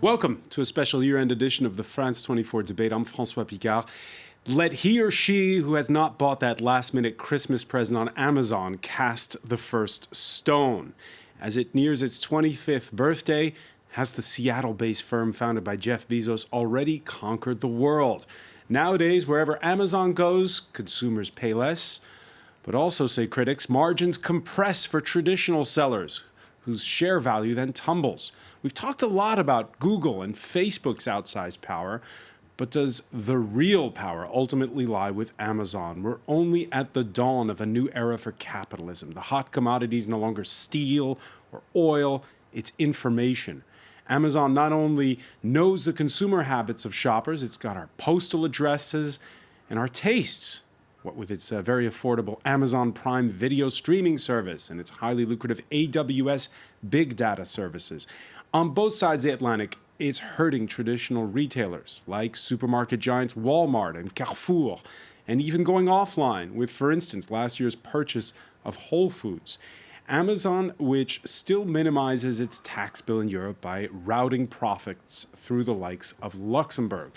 Welcome to a special year-end edition of the France 24 debate. I'm François Picard. Let he or she who has not bought that last-minute Christmas present on Amazon cast the first stone. As it nears its 25th birthday, has the Seattle-based firm founded by Jeff Bezos already conquered the world? Nowadays, wherever Amazon goes, consumers pay less. But also, say critics, margins compress for traditional sellers, whose share value then tumbles. We've talked a lot about Google and Facebook's outsized power, but does the real power ultimately lie with Amazon? We're only at the dawn of a new era for capitalism. The hot commodity is no longer steel or oil, it's information. Amazon not only knows the consumer habits of shoppers, it's got our postal addresses and our tastes. What with its very affordable Amazon Prime video streaming service and its highly lucrative AWS big data services. On both sides of the Atlantic, it's hurting traditional retailers like supermarket giants Walmart and Carrefour, and even going offline with, for instance, last year's purchase of Whole Foods. Amazon, which still minimizes its tax bill in Europe by routing profits through the likes of Luxembourg.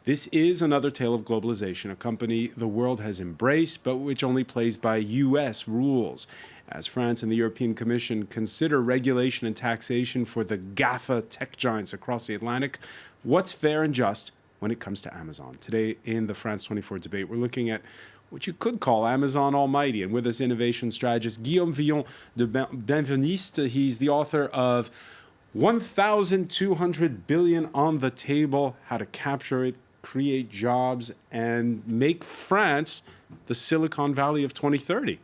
This is another tale of globalization, a company the world has embraced, but which only plays by U.S. rules. As France and the European Commission consider regulation and taxation for the GAFA tech giants across the Atlantic, what's fair and just when it comes to Amazon? Today in the France 24 debate, we're looking at what you could call Amazon Almighty. And with us, innovation strategist Guillaume Villon de Benveniste. He's the author of 1,200 billion on the table, how to capture it, create jobs, and make France the Silicon Valley of 2030.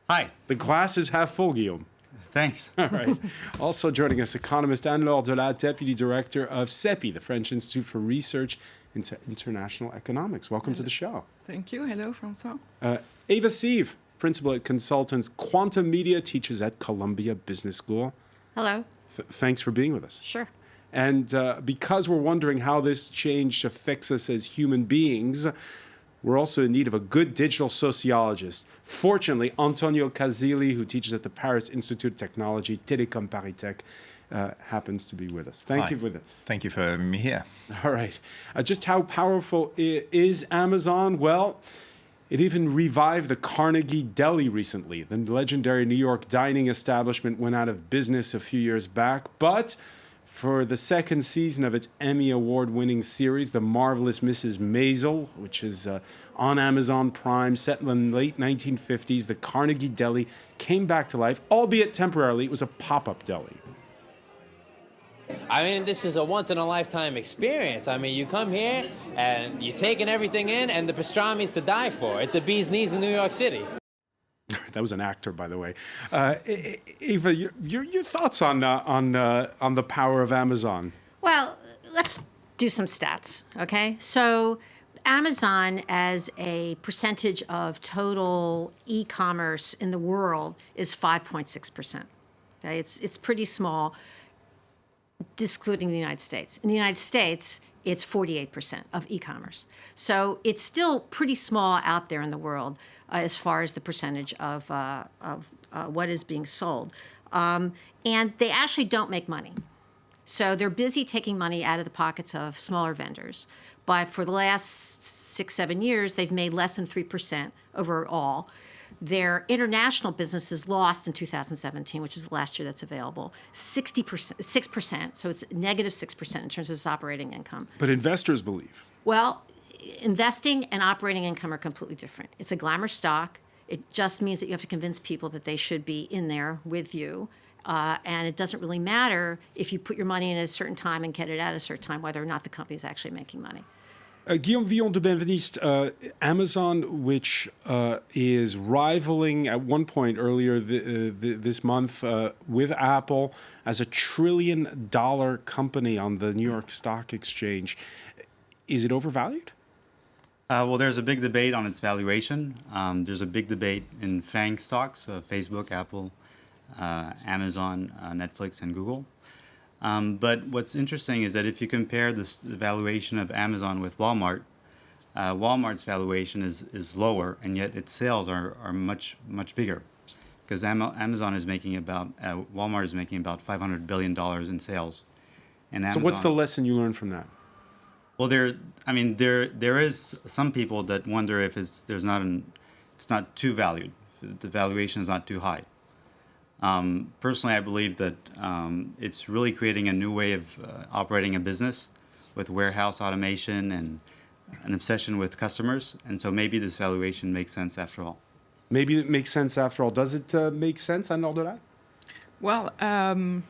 Hi. The glass is half full, Guillaume. Thanks. All right. Also joining us, economist Anne-Laure Delat, Deputy Director of CEPI, the French Institute for Research into International Economics. Welcome to the show. Thank you. Hello, François. Ava Sieve, Principal at Consultants Quantum Media, teaches at Columbia Business School. Hello. Thanks for being with us. Sure. And because we're wondering how this change affects us as human beings, we're also in need of a good digital sociologist. Fortunately, Antonio Casilli, who teaches at the Paris Institute of Technology, Télécom Paris happens to be with us. Thank you for that. Thank you for having me here. All right. Just how powerful is Amazon? Well, it even revived the Carnegie Deli recently. The legendary New York dining establishment went out of business a few years back, but for the second season of its Emmy Award-winning series, The Marvelous Mrs. Maisel, which is on Amazon Prime, set in the late 1950s, the Carnegie Deli came back to life, albeit temporarily. It was a pop-up deli. I mean, this is a once-in-a-lifetime experience. I mean, you come here and you're taking everything in, and the pastrami is to die for. It's a bee's knees in New York City. That was an actor, by the way. Eva, your thoughts on the power of Amazon? Well, let's do some stats, okay? So Amazon, as a percentage of total e-commerce in the world, is 5.6%. Okay? It's pretty small, excluding the United States. In the United States, it's 48% of e-commerce. So it's still pretty small out there in the world as far as the percentage of what is being sold. And they actually don't make money. So they're busy taking money out of the pockets of smaller vendors. But for the last 6-7 years, they've made less than 3% overall. Their international business is lost in 2017, which is the last year that's available, 6%. So it's negative 6% in terms of its operating income. But investors believe. Well, investing and operating income are completely different. It's a glamour stock. It just means that you have to convince people that they should be in there with you. And it doesn't really matter if you put your money in at a certain time and get it out at a certain time, whether or not the company is actually making money. Guillaume Villon de Benveniste, Amazon, which is rivaling at one point earlier this month with Apple as a $1 trillion company on the New York Stock Exchange. Is it overvalued? Well, there's a big debate on its valuation. There's a big debate in FANG stocks, Facebook, Apple, Amazon, Netflix, and Google. But what's interesting is that if you compare the valuation of Amazon with Walmart, Walmart's valuation is lower, and yet its sales are much bigger, because Amazon is making about Walmart is making about $500 billion in sales, And So Amazon. what's the lesson you learned from that? Well, there is some people that wonder if it's not too valued. The valuation is not too high. Personally, I believe that it's really creating a new way of operating a business with warehouse automation and an obsession with customers. And so maybe this valuation makes sense after all. Maybe it makes sense after all. Does it make sense, Anne Alderat? Well, I'm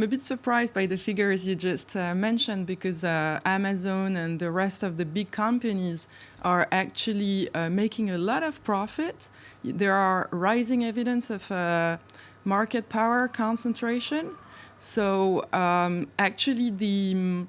a bit surprised by the figures you just mentioned because Amazon and the rest of the big companies are actually making a lot of profit. There are rising evidence of market power concentration. So actually the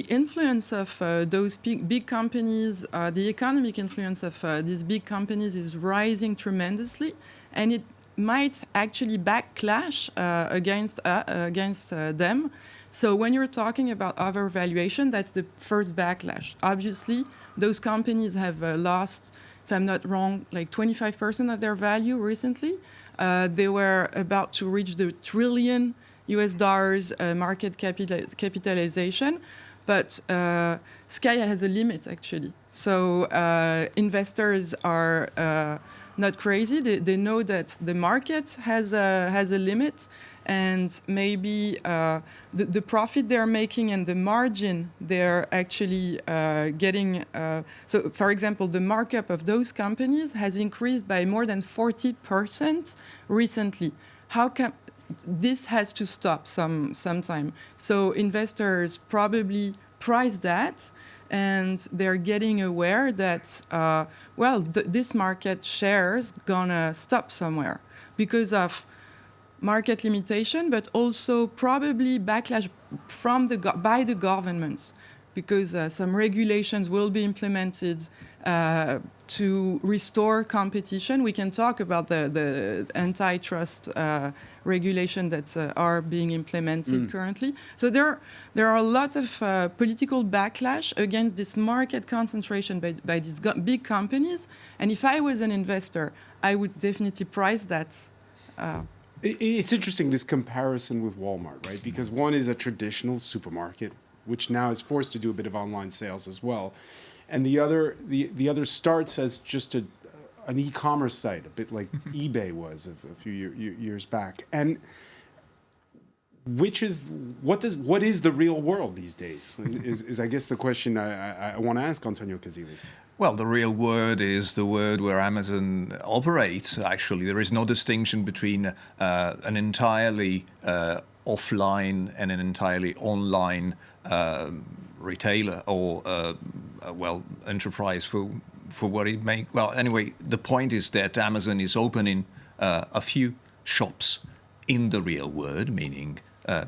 influence of those big companies, the economic influence of these big companies is rising tremendously, and it might actually backlash against them. So when you're talking about overvaluation, that's the first backlash. Obviously, those companies have lost, if I'm not wrong, like 25% of their value recently. They were about to reach the $1 trillion market capitalization, but sky has a limit actually. So investors are not crazy. They know that the market has a limit, and maybe the profit they're making and the margin they're actually getting. So, for example, the markup of those companies has increased by more than 40% recently. How can this has to stop sometime? So investors probably price that, and they're getting aware that, this market share's gonna stop somewhere because of market limitation, but also probably backlash from by the governments, because some regulations will be implemented to restore competition. We can talk about the antitrust regulation that are being implemented currently. So there are a lot of political backlash against this market concentration by these big companies. And if I was an investor, I would definitely price that. It's interesting, this comparison with Walmart, right? Because one is a traditional supermarket, which now is forced to do a bit of online sales as well. And the other starts as just an e-commerce site, a bit like eBay was a few years back. And what is the real world these days? Is I guess the question I want to ask Antonio Casilli. Well, the real world is the world where Amazon operates, actually. There is no distinction between an entirely offline and an entirely online retailer or, enterprise for what it may. Well, anyway, the point is that Amazon is opening a few shops in the real world, meaning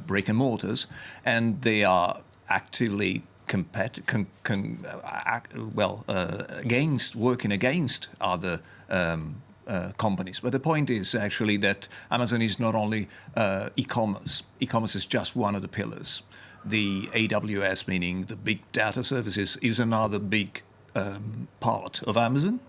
brick and mortars, and they are actively working against other companies. But the point is actually that Amazon is not only e-commerce. E-commerce is just one of the pillars. The AWS, meaning the big data services, is another big part of Amazon.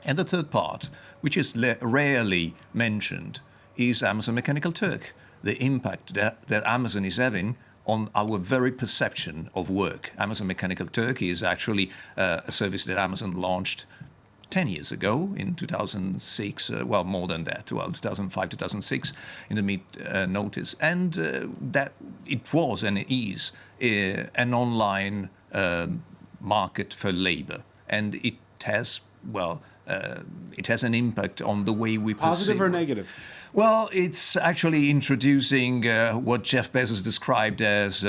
And the third part, which is rarely mentioned, is Amazon Mechanical Turk. The impact that Amazon is having on our very perception of work. Amazon Mechanical Turk is actually a service that Amazon launched 10 years ago in 2006, more than that, 2005, 2006, in the mid-notice. And that it was and it is an online market for labor. And it has, it has an impact on the way we perceive. Positive or negative? Well, it's actually introducing what Jeff Bezos described as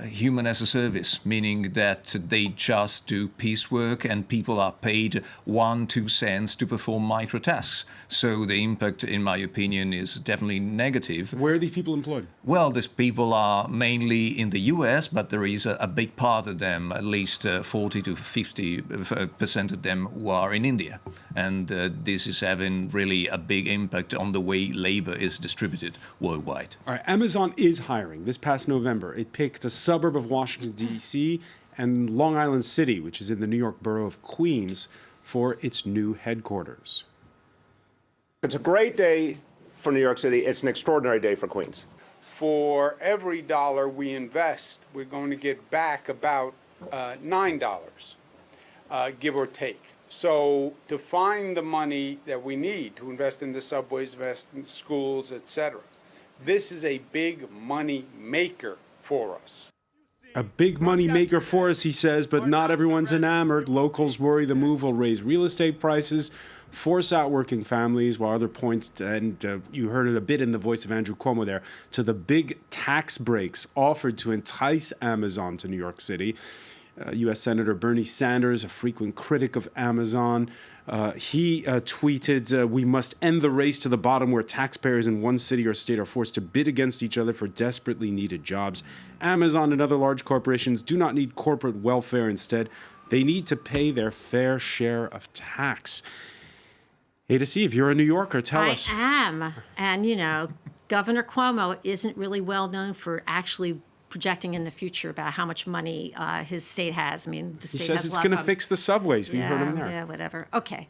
human as a service, meaning that they just do piecework and people are paid 1-2 cents to perform micro tasks. So the impact, in my opinion, is definitely negative. Where are these people employed? Well, these people are mainly in the US, but there is a big part of them, at least 40 to 50% of them, who are in India. And this is having really a big impact on the way labor is distributed worldwide. All right, Amazon is hiring. This past November, it picked a suburb of Washington, D.C. and Long Island City, which is in the New York borough of Queens, for its new headquarters. It's a great day for New York City, it's an extraordinary day for Queens. For every dollar we invest, we're going to get back about $9, give or take. So to find the money that we need to invest in the subways, invest in schools, etc., this is a big money maker for us. A big money maker for us, he says, but not everyone's enamored. Locals worry the move will raise real estate prices, force out working families, while other points, and you heard it a bit in the voice of Andrew Cuomo there, to the big tax breaks offered to entice Amazon to New York City. U.S. Senator Bernie Sanders, a frequent critic of Amazon, he tweeted, "We must end the race to the bottom where taxpayers in one city or state are forced to bid against each other for desperately needed jobs. Amazon and other large corporations do not need corporate welfare. Instead, they need to pay their fair share of tax." A to C, if you're a New Yorker, tell us. I am. And, you know, Governor Cuomo isn't really well known for actually projecting in the future about how much money his state has. I mean, the state He has says a it's lot going to of fix the subways. We heard him there. Yeah, whatever. Okay.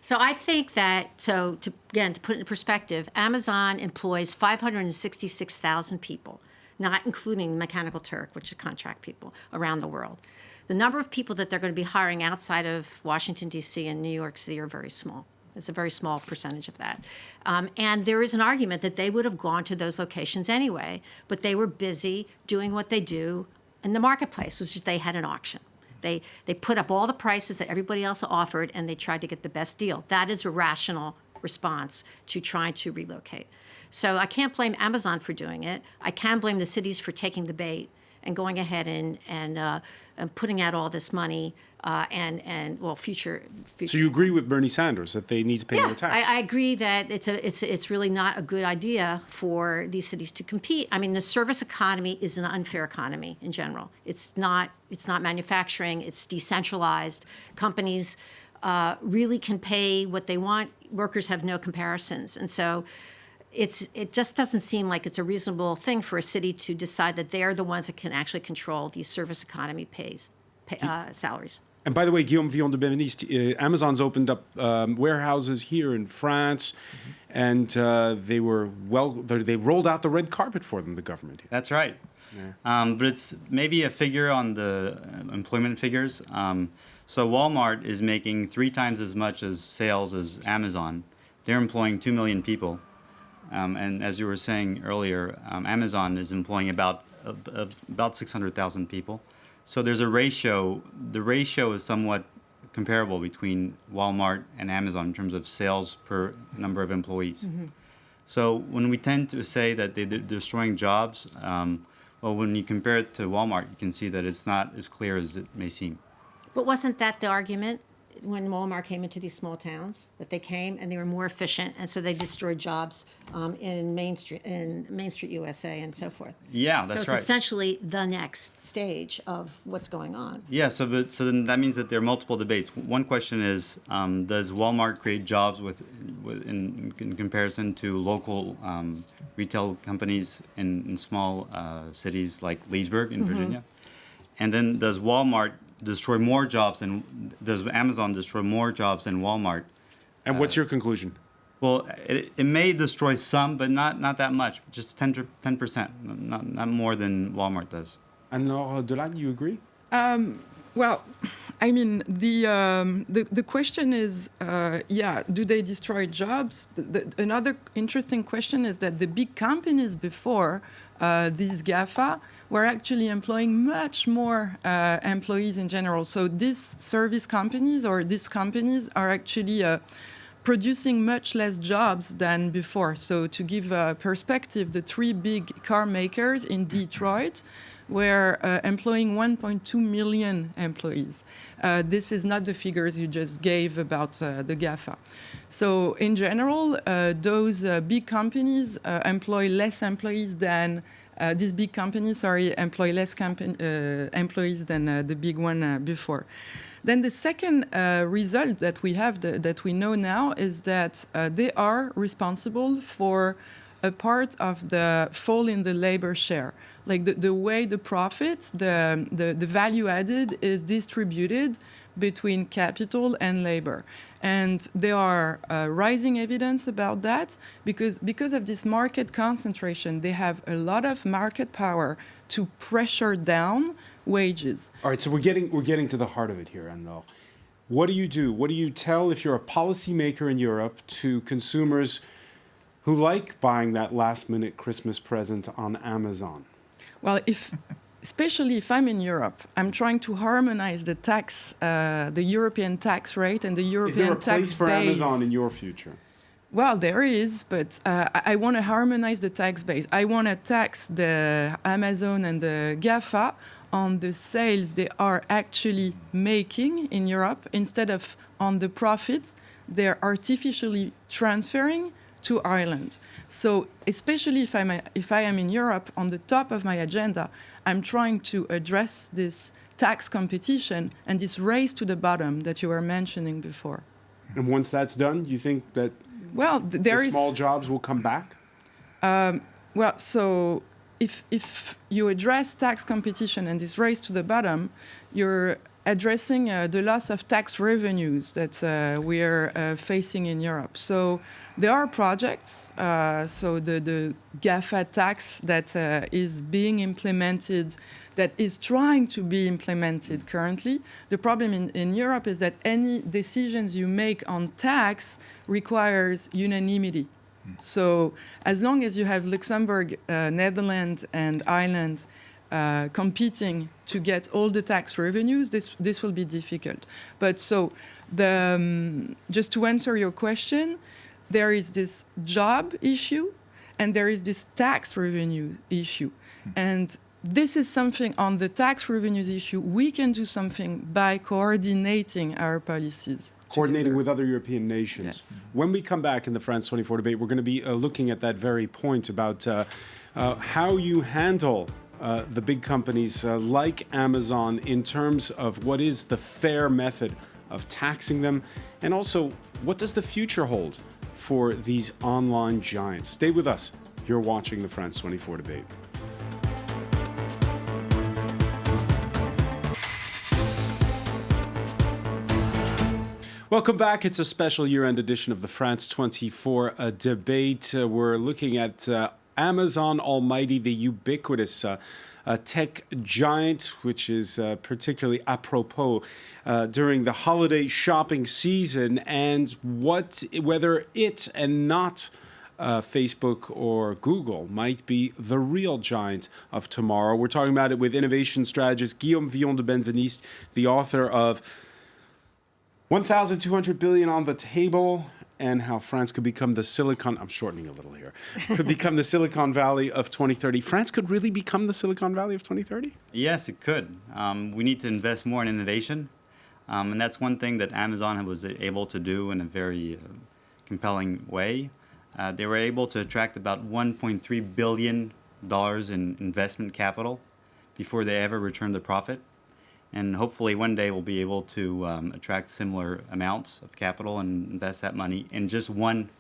So I think that, to put it in perspective, Amazon employs 566,000 people, not including Mechanical Turk, which are contract people around the world. The number of people that they're going to be hiring outside of Washington, D.C. and New York City are very small. It's a very small percentage of that. And there is an argument that they would have gone to those locations anyway, but they were busy doing what they do in the marketplace, which is they had an auction. They put up all the prices that everybody else offered, and they tried to get the best deal. That is a rational response to trying to relocate. So I can't blame Amazon for doing it. I can blame the cities for taking the bait and going ahead and putting out all this money and future. So you agree with Bernie Sanders that they need to pay more tax? I agree that it's really not a good idea for these cities to compete. I mean, the service economy is an unfair economy in general. It's not manufacturing. It's decentralized. Companies really can pay what they want. Workers have no comparisons, and so. It just doesn't seem like it's a reasonable thing for a city to decide that they're the ones that can actually control these service economy salaries. And by the way, Guillaume Villon de Benveniste, Amazon's opened up warehouses here in France, and they rolled out the red carpet for them, the government. That's right. Yeah. But it's maybe a figure on the employment figures. So Walmart is making 3 times as much as sales as Amazon. They're employing 2 million people. And as you were saying earlier, Amazon is employing about 600,000 people. So there's a ratio. The ratio is somewhat comparable between Walmart and Amazon in terms of sales per number of employees. Mm-hmm. So when we tend to say that they're destroying jobs, well, when you compare it to Walmart, you can see that it's not as clear as it may seem. But wasn't that the argument when Walmart came into these small towns, that they came and they were more efficient, and so they destroyed jobs in Main Street USA and so forth? Yeah, that's right. So it's essentially the next stage of what's going on. Yeah, so then that means that there are multiple debates. One question is, does Walmart create jobs in comparison to local retail companies in small cities like Leesburg in Virginia? And then does Amazon destroy more jobs than Walmart? And what's your conclusion? Well, it may destroy some, but not that much. Just 10%, not more than Walmart does. And Laure Delade, you agree? Well, I mean, the question is, do they destroy jobs? Another interesting question is that the big companies before these GAFA were actually employing much more employees in general. So these service companies or these companies are actually producing much less jobs than before. So to give a perspective, the 3 big car makers in Detroit were employing 1.2 million employees. This is not the figures you just gave about the GAFA. So in general, those big companies employ less employees than these big companies, employ less employees than the big one before. Then the second result that we have, that we know now, is that they are responsible for a part of the fall in the labor share. Like the way the profits, the value added is distributed between capital and labor. And there are rising evidence about that because of this market concentration, they have a lot of market power to pressure down wages. All right, so we're getting to the heart of it here, Anne-Laure. What do you do? What do you tell if you're a policymaker in Europe to consumers who like buying that last-minute Christmas present on Amazon? Well, especially if I'm in Europe, I'm trying to harmonize the tax, the European tax rate and the European tax base. Is there a place for Amazon in your future? Well, there is, but I want to harmonize the tax base. I want to tax the Amazon and the GAFA on the sales they are actually making in Europe instead of on the profits they're artificially transferring to Ireland. So especially if I am in Europe, on the top of my agenda, I'm trying to address this tax competition and this race to the bottom that you were mentioning before. And once that's done, you think that the small jobs will come back? So if you address tax competition and this race to the bottom, you're addressing the loss of tax revenues that we are facing in Europe. So there are projects. So the GAFA tax that is being implemented, that is trying to be implemented currently. The problem in Europe is that any decisions you make on tax requires unanimity. So as long as you have Luxembourg, Netherlands, and Ireland competing to get all the tax revenues, this will be difficult. But so just to answer your question, there is this job issue and there is this tax revenue issue. And this is something on the tax revenues issue, we can do something by coordinating our policies. Coordinating with other European nations. Yes. When we come back in the France 24 debate, we're going to be looking at that very point about how you handle the big companies like Amazon in terms of what is the fair method of taxing them, and also what does the future hold for these online giants. Stay with us. You're watching the France 24 debate. Welcome back. It's a special year-end edition of the France 24 debate. We're looking at Amazon Almighty, the ubiquitous tech giant, which is particularly apropos during the holiday shopping season, and whether it and not Facebook or Google might be the real giant of tomorrow. We're talking about it with innovation strategist Guillaume Villon de Benveniste, the author of 1,200 billion on the table, and how France could become the I'm shortening a little here, could become the Silicon Valley of 2030. France could really become the Silicon Valley of 2030? Yes, it could. We need to invest more in innovation. And that's one thing that Amazon was able to do in a very compelling way. They were able to attract about $1.3 billion in investment capital before they ever returned a profit. And hopefully one day we'll be able to attract similar amounts of capital and invest that money in just one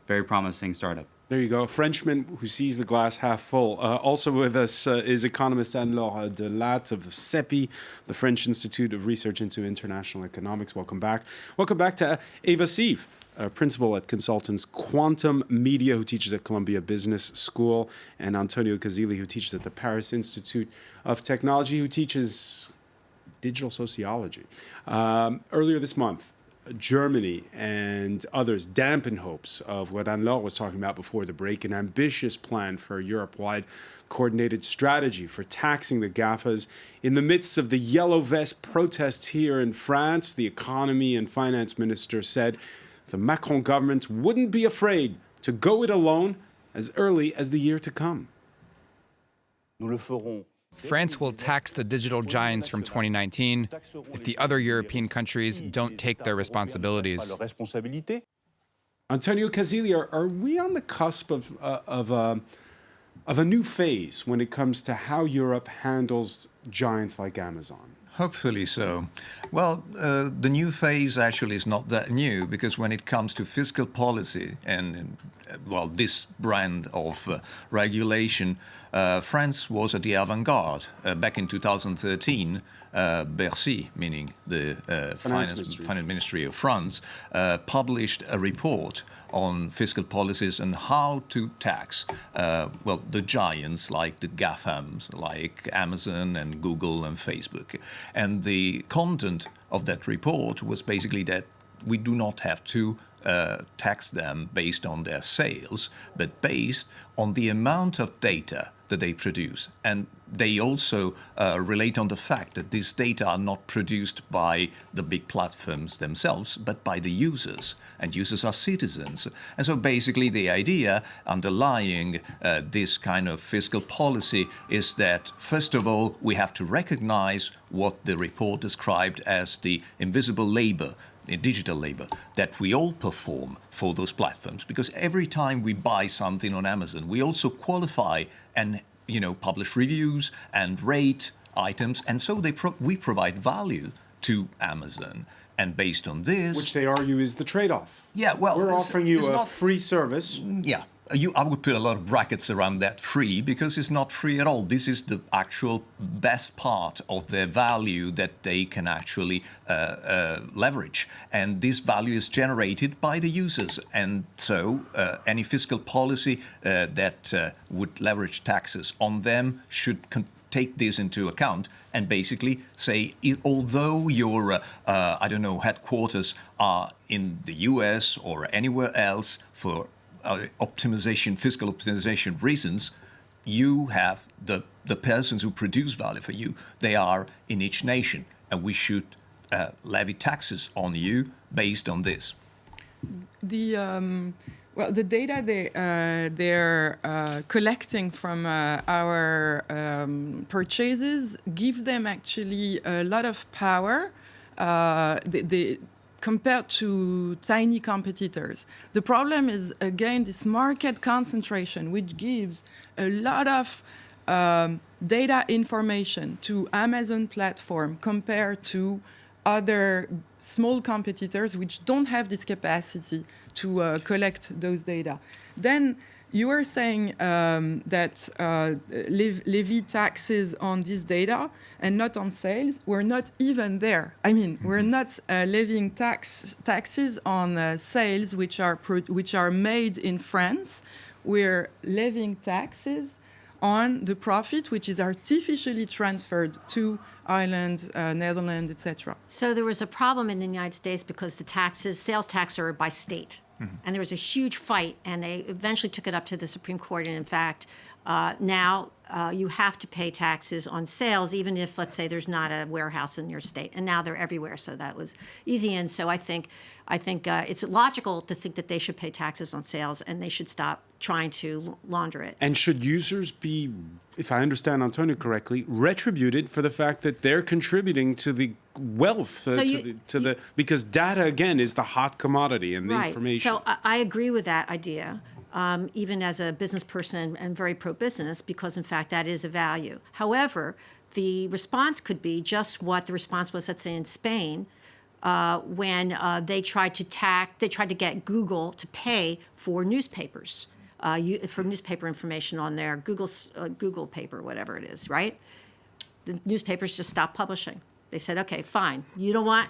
very promising startup. There you go, a Frenchman who sees the glass half full. Also with us is economist Anne-Laure Delatte of CEPI, the French Institute of Research into International Economics. Welcome back. Welcome back to Eva Sieve, principal at consultants Quantum Media, who teaches at Columbia Business School, and Antonio Casilli, who teaches at the Paris Institute of Technology, who teaches digital sociology. Earlier this month, Germany and others dampened hopes of what Anne-Laure was talking about before the break, an ambitious plan for a Europe-wide coordinated strategy for taxing the GAFAs. In the midst of the yellow vest protests here in France, the economy and finance minister said the Macron government wouldn't be afraid to go it alone as early as the year to come. France will tax the digital giants from 2019 if the other European countries don't take their responsibilities. Antonio Casilli, are we on the cusp of a new phase when it comes to how Europe handles giants like Amazon? Hopefully so. Well, the new phase actually is not that new, because when it comes to fiscal policy and, well, this brand of regulation, France was at the avant-garde. Back in 2013, Bercy, meaning the Finance Ministry of France, published a report on fiscal policies and how to tax, well, the giants like the GAFAMs, like Amazon and Google and Facebook. And the content of that report was basically that we do not have to tax them based on their sales, but based on the amount of data that they produce. And they also relate on the fact that these data are not produced by the big platforms themselves, but by the users. And users are citizens. And so basically the idea underlying this kind of fiscal policy is that, first of all, we have to recognize what the report described as the invisible labor, digital labor, that we all perform for those platforms. Because every time we buy something on Amazon, we also qualify and publish reviews and rate items. And so we provide value to Amazon. And based on this... Which they argue is the trade-off. Yeah, well... We're offering you a free service. Yeah. I would put a lot of brackets around that free, because it's not free at all. This is the actual best part of their value that they can actually leverage. And this value is generated by the users. And so any fiscal policy that would leverage taxes on them should take this into account and basically say, although your, headquarters are in the US or anywhere else for fiscal optimization reasons, you have the persons who produce value for you. They are in each nation, and we should levy taxes on you based on this. The data they're collecting from our purchases give them actually a lot of power. Compared to tiny competitors. The problem is, again, this market concentration, which gives a lot of data information to Amazon platform compared to other small competitors which don't have this capacity to collect those data. Then you are saying that levy taxes on this data and not on sales. We're not even there. I mean, we're not levying taxes on sales which are made in France. We're levying taxes on the profit which is artificially transferred to Ireland, Netherlands, etc. So there was a problem in the United States because sales tax are by state. Mm-hmm. And there was a huge fight, and they eventually took it up to the Supreme Court. And in fact, now you have to pay taxes on sales, even if, let's say, there's not a warehouse in your state. And now they're everywhere, so that was easy. And so I think it's logical to think that they should pay taxes on sales, and they should stop trying to launder it. And should users be, if I understand Antonio correctly, retributed for the fact that they're contributing to the wealth, because data, again, is the hot commodity and the information. So I agree with that idea, even as a business person and very pro-business, because, in fact, that is a value. However, the response could be just what the response was, let's say, in Spain, when they tried to get Google to pay for newspapers, for newspaper information on their Google paper, whatever it is, right? The newspapers just stopped publishing. They said, okay, fine. You want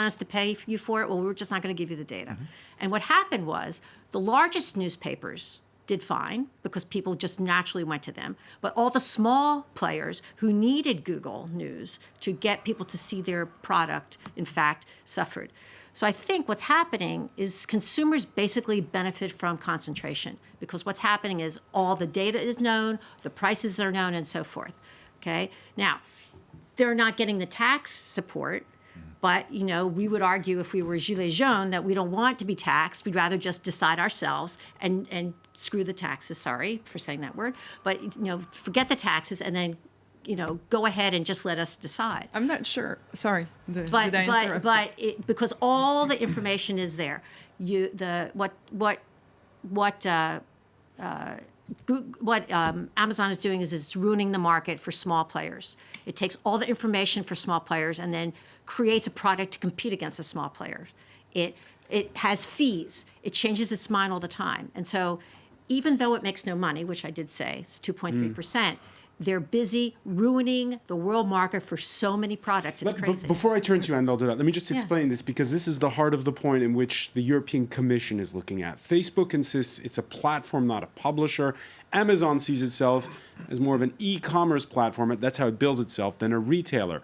us to pay you for it? Well, we're just not going to give you the data. Mm-hmm. And what happened was the largest newspapers did fine because people just naturally went to them. But all the small players who needed Google News to get people to see their product, in fact, suffered. So I think what's happening is consumers basically benefit from concentration, because what's happening is all the data is known, the prices are known, and so forth. Okay? Now, they're not getting the tax support, but we would argue, if we were Gilets jaunes, that we don't want to be taxed. We'd rather just decide ourselves and screw the taxes. Sorry for saying that word, but forget the taxes and then go ahead and just let us decide. I'm not sure. Sorry. Because all the information is there. Amazon is doing is it's ruining the market for small players. It takes all the information for small players and then creates a product to compete against the small players. It has fees. It changes its mind all the time. And so even though it makes no money, which I did say, it's 2.3%, they're busy ruining the world market for so many products. It's crazy. Before I turn to you, and I'll do that, let me just explain this, because this is the heart of the point in which the European Commission is looking at. Facebook insists it's a platform, not a publisher. Amazon sees itself as more of an e-commerce platform. That's how it bills itself, than a retailer.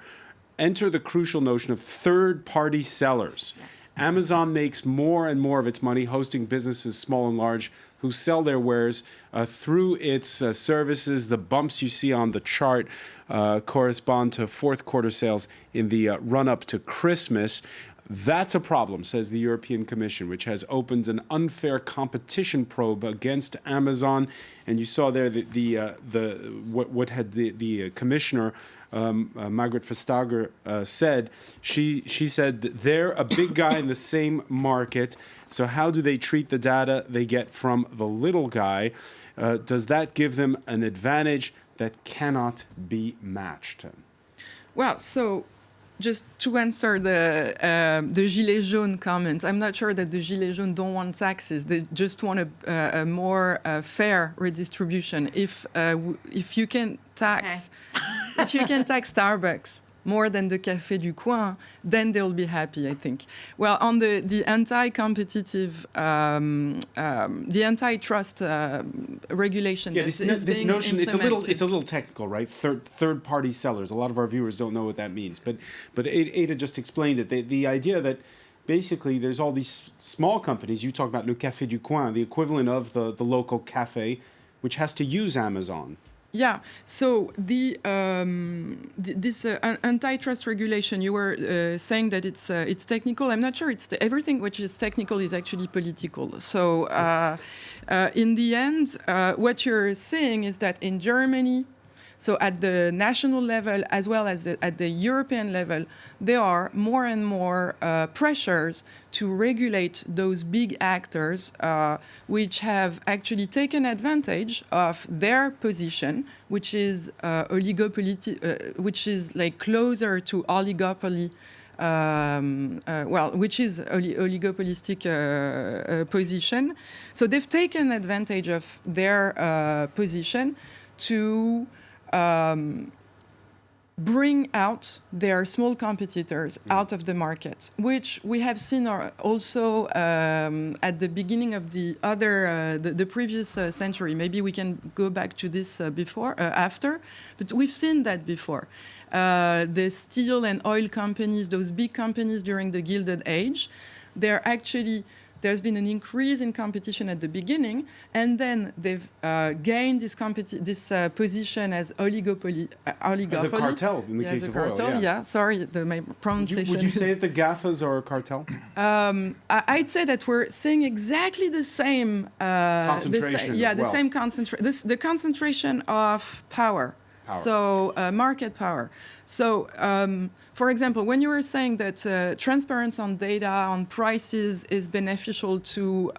Enter the crucial notion of third-party sellers. Yes. Amazon makes more and more of its money hosting businesses, small and large, who sell their wares through its services. The bumps you see on the chart correspond to fourth quarter sales in the run-up to Christmas. That's a problem, says the European Commission, which has opened an unfair competition probe against Amazon. And you saw there what had the commissioner, Margaret Vestager, said. She said that they're a big guy in the same market. So how do they treat the data they get from the little guy? Does that give them an advantage that cannot be matched? Well, so just to answer the Gilets jaunes comment, I'm not sure that the Gilets jaunes don't want taxes. They just want a more fair redistribution. If you can tax, if you can tax Starbucks more than the Café du Coin, then they'll be happy, I think. Well, on the anti-competitive, the antitrust regulation. Yeah, this notion, it's a little technical, right? Third-party sellers. A lot of our viewers don't know what that means. But Ada just explained it. The idea that basically there's all these small companies. You talk about Le Café du Coin, the equivalent of the local cafe, which has to use Amazon. Yeah. So this antitrust regulation, you were saying that it's technical. I'm not sure. Everything which is technical is actually political. So in the end, what you're seeing is that in Germany, so at the national level as well as at the European level, there are more and more pressures to regulate those big actors, which have actually taken advantage of their position, which is which is like closer to oligopoly. Which is oligopolistic position. So they've taken advantage of their position to bring out their small competitors out of the market, which we have seen also at the beginning of the previous century. Maybe we can go back to this after, but we've seen that before. The steel and oil companies, those big companies during the Gilded Age, there's been an increase in competition at the beginning, and then they've gained this position as oligopoly. As a cartel, in the case of oil. Yeah. Sorry, my pronunciation. Would you say that the GAFAs are a cartel? I'd say that we're seeing exactly the same concentration. Same concentration. The concentration of power. So market power. So, for example, when you were saying that transparency on data, on prices is beneficial to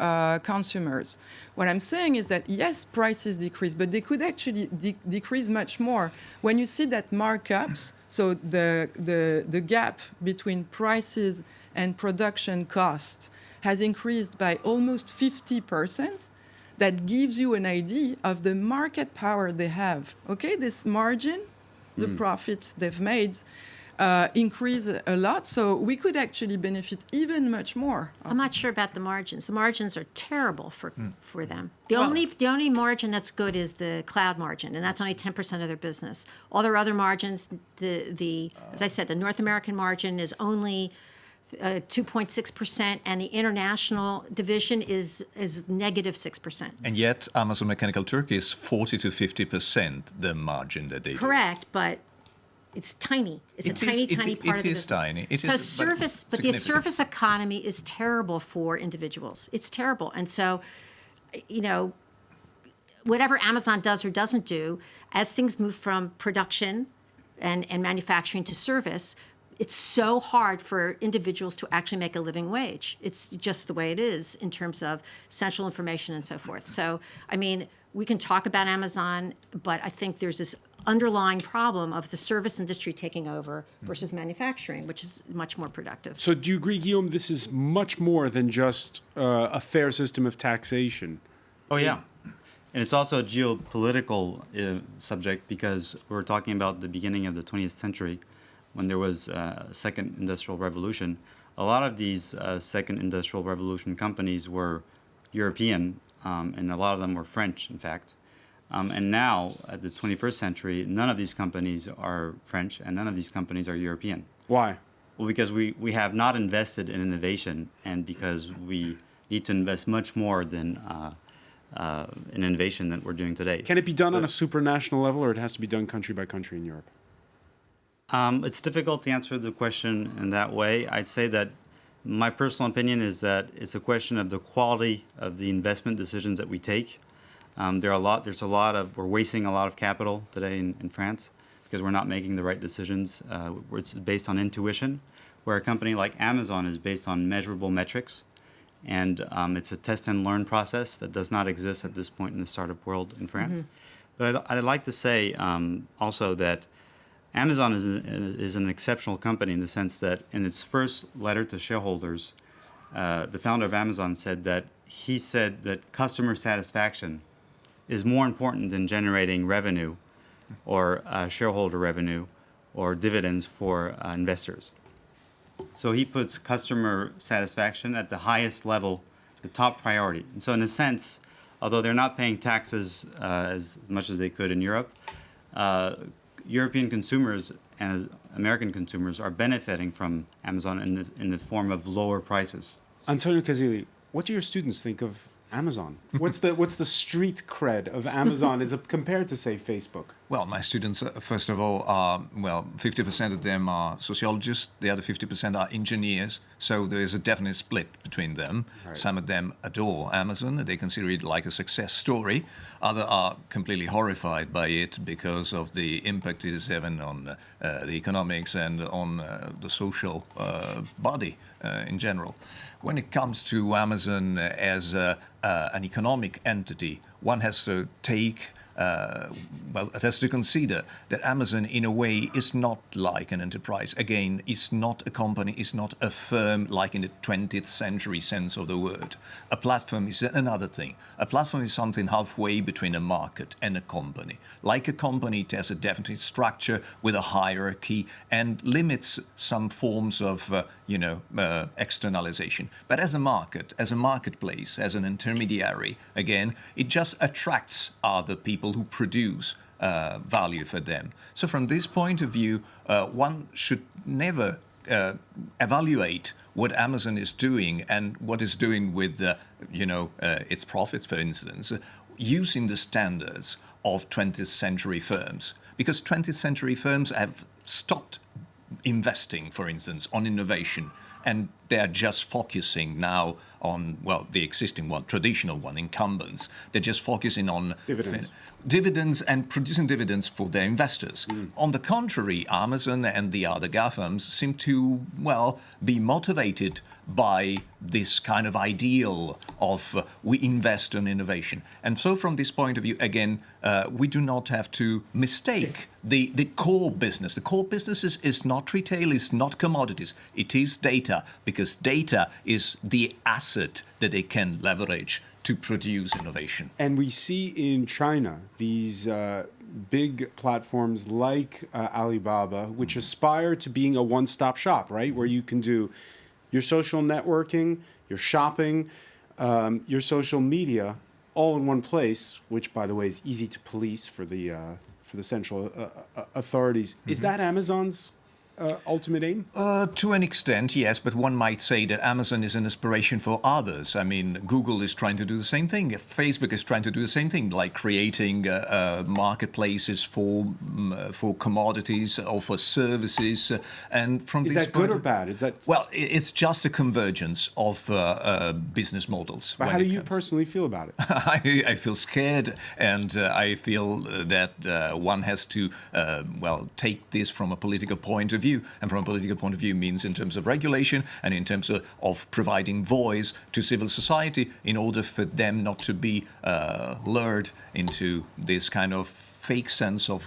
consumers, what I'm saying is that, yes, prices decrease, but they could actually decrease much more. When you see that markups, so the gap between prices and production cost has increased by almost 50%, that gives you an idea of the market power they have. Okay, this margin, the profits they've made, increase a lot. So we could actually benefit even much more. I'm not sure about the margins. The margins are terrible for them. The only margin that's good is the cloud margin, and that's only 10% of their business. All their other margins, as I said, the North American margin is only 2.6%, and the international division is negative 6%. And yet, Amazon Mechanical Turk is 40 to 50% the margin that they do. Correct, but it's tiny. It's a tiny part of the business. It is tiny. But the service economy is terrible for individuals. It's terrible, and so, whatever Amazon does or doesn't do, as things move from production and manufacturing to service, it's so hard for individuals to actually make a living wage. It's just the way it is in terms of central information and so forth. So, we can talk about Amazon, but I think there's this underlying problem of the service industry taking over versus manufacturing, which is much more productive. So do you agree, Guillaume, this is much more than just a fair system of taxation? Oh, yeah. And it's also a geopolitical subject because we're talking about the beginning of the 20th century when there was a second industrial revolution. A lot of these second industrial revolution companies were European, and a lot of them were French, in fact. And now, at the 21st century, none of these companies are French and none of these companies are European. Why? Well, because we have not invested in innovation and because we need to invest much more than in innovation that we're doing today. Can it be done on a supranational level, or it has to be done country by country in Europe? It's difficult to answer the question in that way. I'd say that my personal opinion is that it's a question of the quality of the investment decisions that we take. We're wasting a lot of capital today in France because we're not making the right decisions. It's based on intuition, where a company like Amazon is based on measurable metrics. And it's a test and learn process that does not exist at this point in the startup world in France. But I'd like to say also that Amazon is an exceptional company in the sense that in its first letter to shareholders, the founder of Amazon said that customer satisfaction is more important than generating revenue or shareholder revenue or dividends for investors. So he puts customer satisfaction at the highest level, the top priority. And so in a sense, although they're not paying taxes as much as they could in Europe, European consumers and American consumers are benefiting from Amazon in the form of lower prices. Antonio Casilli, what do your students think of Amazon? What's the street cred of Amazon compared to, say, Facebook? Well, my students, first of all, 50% of them are sociologists, the other 50% are engineers, so there is a definite split between them. Right. Some of them adore Amazon, they consider it like a success story. Others are completely horrified by it because of the impact it is having on the economics and on the social body in general. When it comes to Amazon as an economic entity, one has to take it has to consider that Amazon, in a way, is not like an enterprise. Again, it's not a company, it's not a firm like in the 20th century sense of the word. A platform is another thing. A platform is something halfway between a market and a company. Like a company, it has a definite structure with a hierarchy and limits some forms of, externalization. But as a market, as a marketplace, as an intermediary, again, it just attracts other people who produce value for them. So from this point of view, one should never evaluate what Amazon is doing and what it's doing with, its profits, for instance, using the standards of 20th century firms. Because 20th century firms have stopped investing, for instance, on innovation. And they're just focusing now on, the existing one, traditional one, incumbents. They're just focusing on dividends and producing dividends for their investors. On the contrary, Amazon and the other GAFAMs seem to, be motivated by this kind of ideal of we invest in innovation. And so from this point of view, again, we do not have to mistake the core business. The core business is not retail, is not commodities. It is data, because data is the asset that they can leverage to produce innovation. And we see in China these big platforms like Alibaba, which aspire to being a one-stop shop, right? Where you can do your social networking, your shopping, your social media, all in one place, which, by the way, is easy to police for the central authorities. Is that Amazon's ultimate aim? To an extent, yes, but one might say that Amazon is an inspiration for others. I mean, Google is trying to do the same thing. Facebook is trying to do the same thing, like creating marketplaces for commodities or for services. And from is this that good or bad? Is that it's just a convergence of business models. But how do you personally feel about it? I feel scared, and I feel that one has to take this from a political point of view. view, and from a political point of view means in terms of regulation and in terms of providing voice to civil society in order for them not to be lured into this kind of fake sense of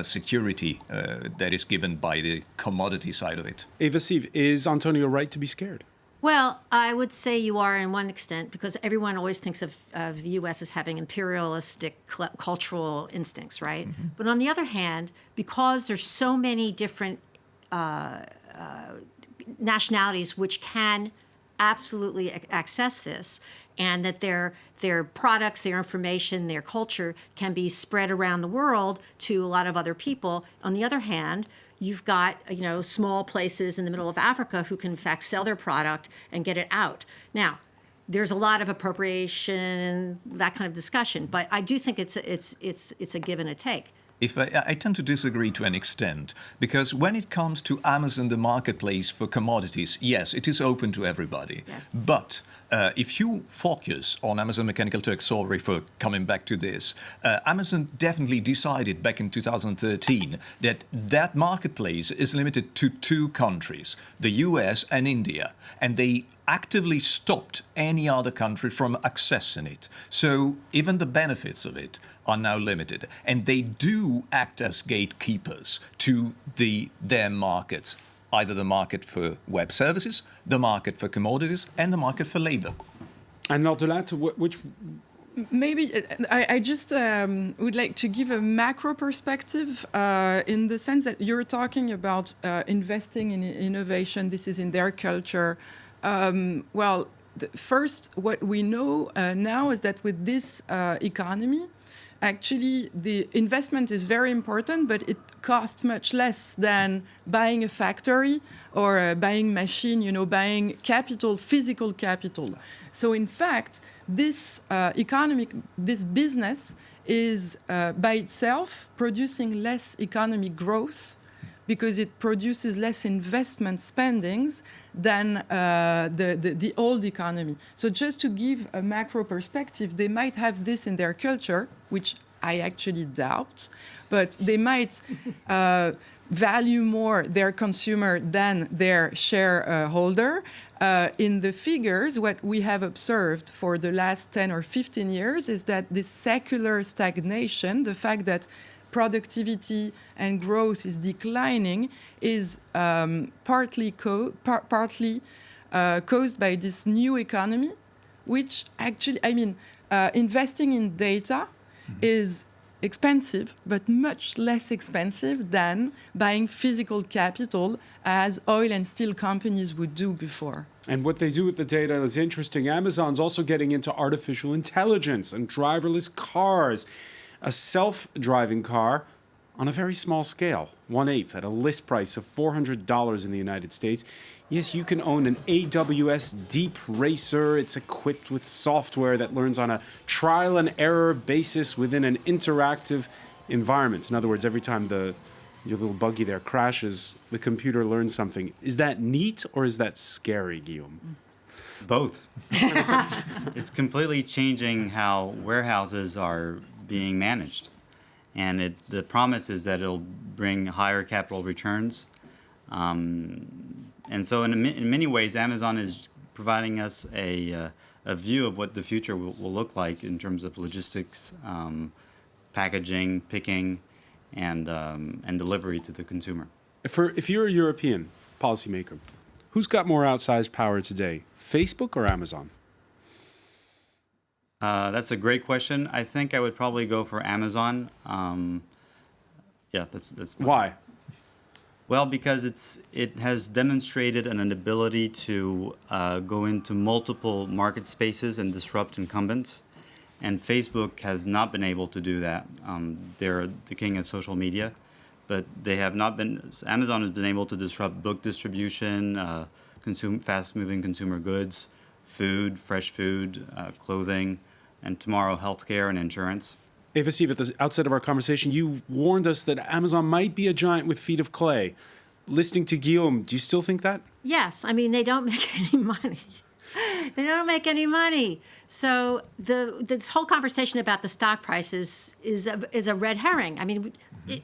security that is given by the commodity side of it. Eva Sieve, is Antonio right to be scared? Well, I would say you are in one extent, because everyone always thinks of the U.S. as having imperialistic cultural instincts, right? Mm-hmm. But on the other hand, because there's so many different nationalities which can absolutely access this, and that their products, their information, their culture can be spread around the world to a lot of other people. On the other hand, you've got, small places in the middle of Africa who can in fact sell their product and get it out. Now, there's a lot of appropriation and that kind of discussion, but I do think it's a give and a take. I tend to disagree to an extent, because when it comes to Amazon, the marketplace for commodities, yes, it is open to everybody. Yes. But if you focus on Amazon Mechanical Turk, sorry for coming back to this, Amazon definitely decided back in 2013 that marketplace is limited to 2 countries, the US and India, and they actively stopped any other country from accessing it. So even the benefits of it are now limited. And they do act as gatekeepers to their markets, either the market for web services, the market for commodities, and the market for labor. And Nordula, which... Maybe I just would like to give a macro perspective in the sense that you're talking about investing in innovation. This is in their culture. First, what we know now is that with this economy, actually the investment is very important, but it costs much less than buying a factory or buying machine, buying capital, physical capital. So in fact, this this business is by itself producing less economic growth, because it produces less investment spendings than the old economy. So just to give a macro perspective, they might have this in their culture, which I actually doubt, but they might value more their consumer than their shareholder. In the figures, what we have observed for the last 10 or 15 years is that this secular stagnation, the fact that productivity and growth is declining, is partly caused by this new economy, which actually, investing in data is expensive, but much less expensive than buying physical capital, as oil and steel companies would do before. And what they do with the data is interesting. Amazon's also getting into artificial intelligence and driverless cars. A self-driving car on a very small scale, 1/8, at a list price of $400 in the United States. Yes, you can own an AWS Deep Racer. It's equipped with software that learns on a trial and error basis within an interactive environment. In other words, every time your little buggy there crashes, the computer learns something. Is that neat or is that scary, Guillaume? Both. It's completely changing how warehouses are being managed. And the promise is that it'll bring higher capital returns. And so in many ways, Amazon is providing us a view of what the future will look like in terms of logistics, packaging, picking, and delivery to the consumer. If you're a European policymaker, who's got more outsized power today, Facebook or Amazon? That's a great question. I think I would probably go for Amazon. That's Why? Well, because it has demonstrated an ability to go into multiple market spaces and disrupt incumbents, and Facebook has not been able to do that. They're the king of social media, but they have not been. Amazon has been able to disrupt book distribution, fast-moving consumer goods, food, fresh food, clothing, and tomorrow healthcare and insurance. Eva Sieve, at the outset of our conversation, you warned us that Amazon might be a giant with feet of clay. Listening to Guillaume, do you still think that? Yes. They don't make any money. They don't make any money. So this whole conversation about the stock prices is a red herring.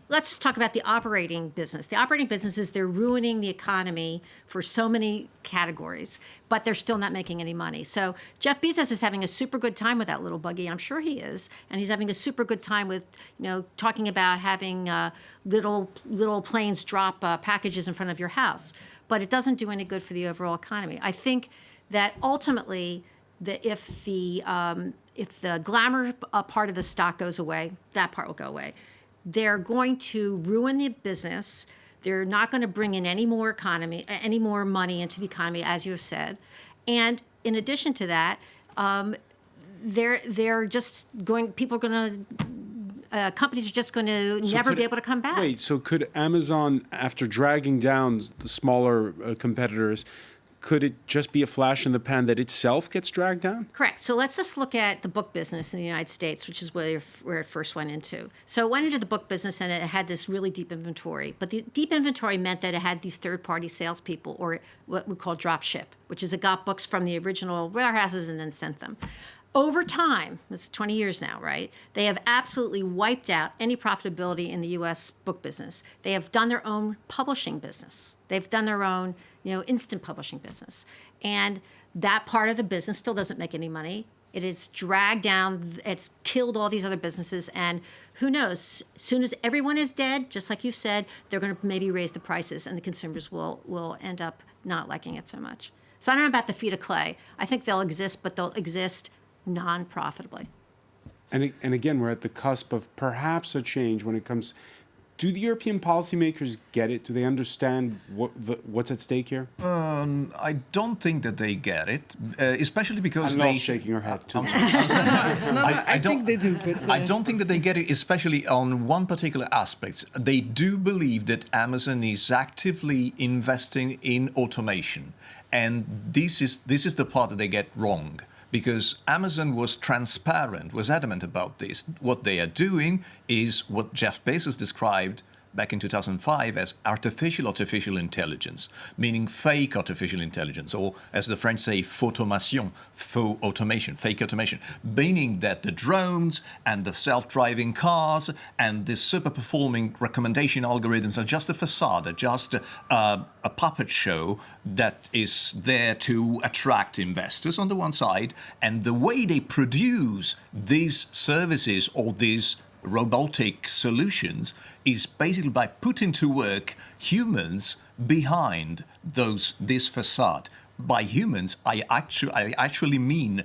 let's just talk about the operating business. The operating business is they're ruining the economy for so many categories, but they're still not making any money. So Jeff Bezos is having a super good time with that little buggy. I'm sure he is, and he's having a super good time with, talking about having little planes drop packages in front of your house. But it doesn't do any good for the overall economy. I think that ultimately, if the glamour part of the stock goes away, that part will go away. They're going to ruin the business. They're not going to bring in any more money into the economy, as you have said. And in addition to that, they're just going. Companies are just going to never be able to come back. Wait, so could Amazon, after dragging down the smaller competitors, could it just be a flash in the pan that itself gets dragged down? Correct. So let's just look at the book business in the United States, which is where it first went into. So it went into the book business, and it had this really deep inventory. But the deep inventory meant that it had these third-party salespeople, or what we call drop ship, which is it got books from the original warehouses and then sent them. Over time, it's 20 years now, right? They have absolutely wiped out any profitability in the U.S. book business. They have done their own publishing business. They've done their own, instant publishing business. And that part of the business still doesn't make any money. It is dragged down. It's killed all these other businesses. And who knows, as soon as everyone is dead, just like you've said, they're going to maybe raise the prices, and the consumers will end up not liking it so much. So I don't know about the feet of clay. I think they'll exist, but they'll exist non-profitably. And again, we're at the cusp of perhaps a change when it comes. Do the European policymakers get it? Do they understand what's at stake here? I don't think that they get it, especially because I'm not shaking her head too. I think they do, but I don't think that they get it, especially on one particular aspect. They do believe that Amazon is actively investing in automation, and this is the part that they get wrong. Because Amazon was transparent, was adamant about this. What they are doing is what Jeff Bezos described back in 2005 as artificial intelligence, meaning fake artificial intelligence, or as the French say, fautomation, faux automation, fake automation, meaning that the drones and the self-driving cars and the super-performing recommendation algorithms are just a facade, are just a puppet show that is there to attract investors on the one side, and the way they produce these services or these robotic solutions is basically by putting to work humans behind this facade. By humans, I actually mean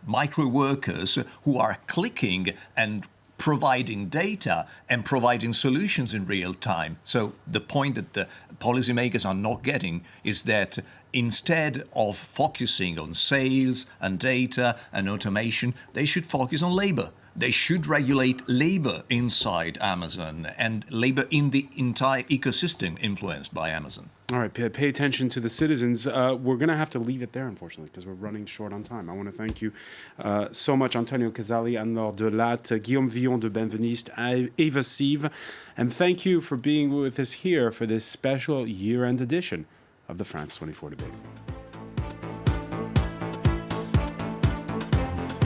micro workers who are clicking and providing data and providing solutions in real time. So the point that the policymakers are not getting is that instead of focusing on sales and data and automation, they should focus on labor. They should regulate labor inside Amazon and labor in the entire ecosystem influenced by Amazon. All right, pay attention to the citizens. We're going to have to leave it there, unfortunately, because we're running short on time. I want to thank you so much, Antonio Casali, Anne-Laure Delatte, Guillaume Villon de Benveniste, Eva Sieve, and thank you for being with us here for this special year-end edition of the France 24 debate.